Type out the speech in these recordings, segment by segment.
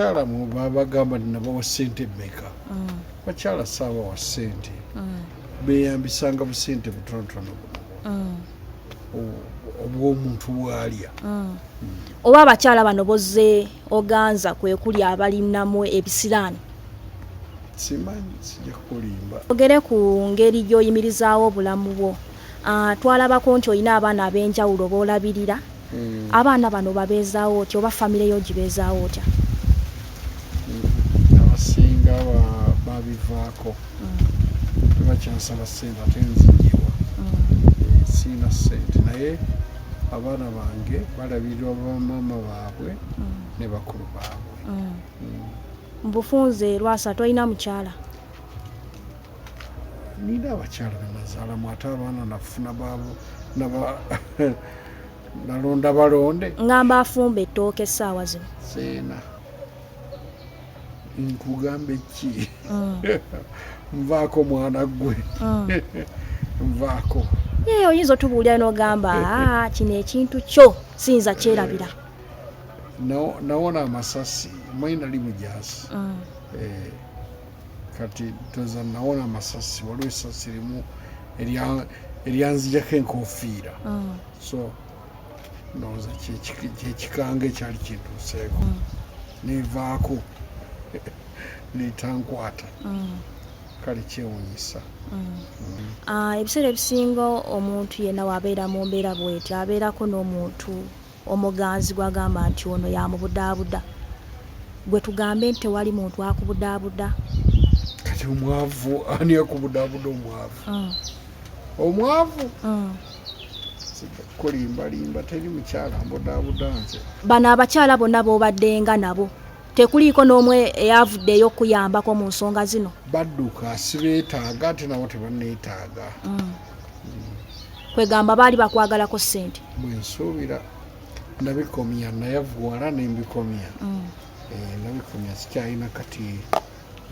abakyala mu babagamba nabawa ssente mmeka bakyala saabawa ssente beeyambisanga busente butonotono obw'omuntu bw'alya oba abakyala bano bozze oganza kwe kuli abalinamu ebisiraani simanyi sijja kulimba ogere ku ngeri gy'oyimirizaawo obulamu bwo twalabako nti olina abaana ab'enjawulo boolabirira abaana bano babeezaawo otya oba famire yo gibeezaawo otya abasinga babivaako tebakyasaba ssente ate nzijiwa siina ssente naye abaana bange balabirirwa bamaama baabwe ne bakulu baabwe mu bufunze Lwasa tolina mukyala nina abakyala benazaalamu ate abaana nafuna baabo nalonda balonde ngamba afumba ettooka essaawa zino seena nkugambe ki nvaako mwana gwe nvaako ye oyinza otubuulira n'ogamba kino ekintu kyo siyinza kyerabira nawona amasasi manyi nali mujaasi kati toza nawona amasasi waliwo essasi limu eryanzijako enkofiira so ndowooza kyekikange ekyali kintuuseeko nevaako netankwata kale kyewunyisa ebiseera ebisinga omuntu yenna waabeera mu mbeera bw'eti abeerako n'omuntu omuganzi gwagamba nti ono yamubudaabuda gwe tugambe nti tewali muntu akubudaabuda kati omwavu ani akubudaabuda omwavu kulimbalimba teri mukyala mbudaabuda nze bano abakyala bonna boobaddenga nabo tekuliiko n'omwe eyavuddeyo okuyambako mu nsonga zino badduka sibeetaaga ate nabo tebanneetaaga kwegamba baali bakwagalako ssente bwensuubira nabikomya nayavuwala nembikomya nabikomya sikyalina kati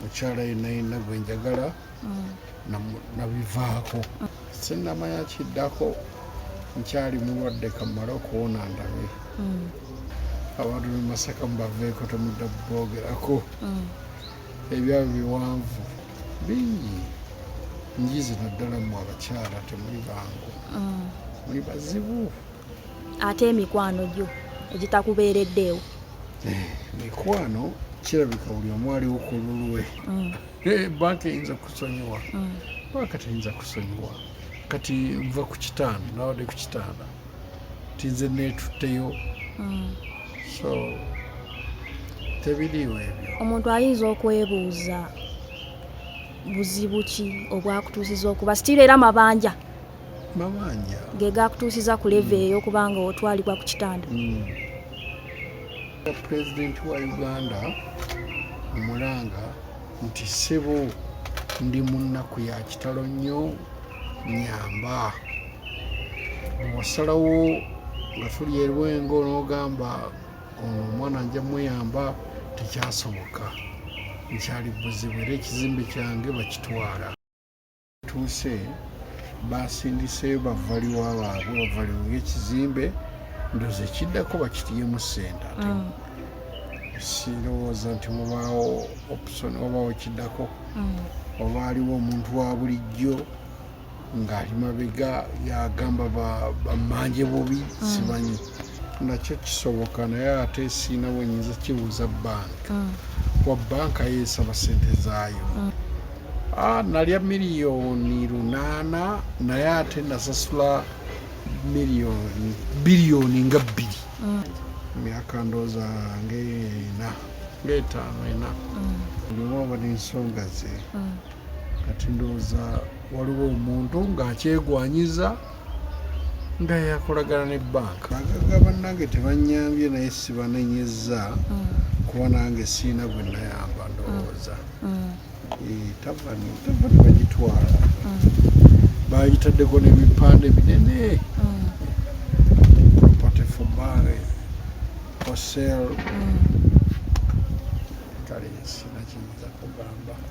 mukyala yenna gwenjagala nabivaako sinamanya kiddako nkyali mulwadde kamala okuwona ndabe abantu bemasaka mubaveeko temudda boogerako ebyabo biwanvu bingi njize naddala mu abakyala temuli bangu muli bazibu ate emikwano gyo egitakubeereddeewo mikwano kirabika buli omu aliwo ku lulwe banka eyinza kusonyiwa banka teyinza kusonyiwa kati nva ku kitanda nawadde ku kitanda tinze neetutteyo so tebiriiwo ebyo omuntu ayinza okwebuuza buzibu ki obwakutuusiza okuba sitira era mabanja ge gakutuusiza ku leve eyo okubanga otwalibwa ku kitanda pulezidenti wa Uganda omulanga nti ssebo ndi mu nnaku ya kitalo nnyo nyamba wasalawo nga tuli erwengo n'ogamba ono omwana nja muyamba tekyasoboka nkyali buzibu era ekizimbe kyange bakitwala tuuse basindiseyo bavaliwo abaabwe bavaliwo ng'ekizimbe ndoza ekiddako bakitiyemu ssente ate sirowooza nti mubaawo opusoni wabaawo kiddako oba aliwo omuntu wa bulijjo ng'ali mabega yagamba bamanje bubi simanyi nakyo kisoboka naye ate siina bwenyinza kibuuza banka wa banka yeesaba ssente zaayo nalya $8,000,000 naye ate nasasula biliyoni nga 2 myaka ndooza ng'etaano buli oba n'ensonga ze kati ndowooza waliwo omuntu ng'akyegwanyiza nga yakolagana ne banka agaga bannange tebanyambye naye sibanenyezza kuba nange siina gwe nayamba ndowooza tavani bagitwala bayitaddeko n'ebipande binene property for buy for sale kale sina kiyinza kugamba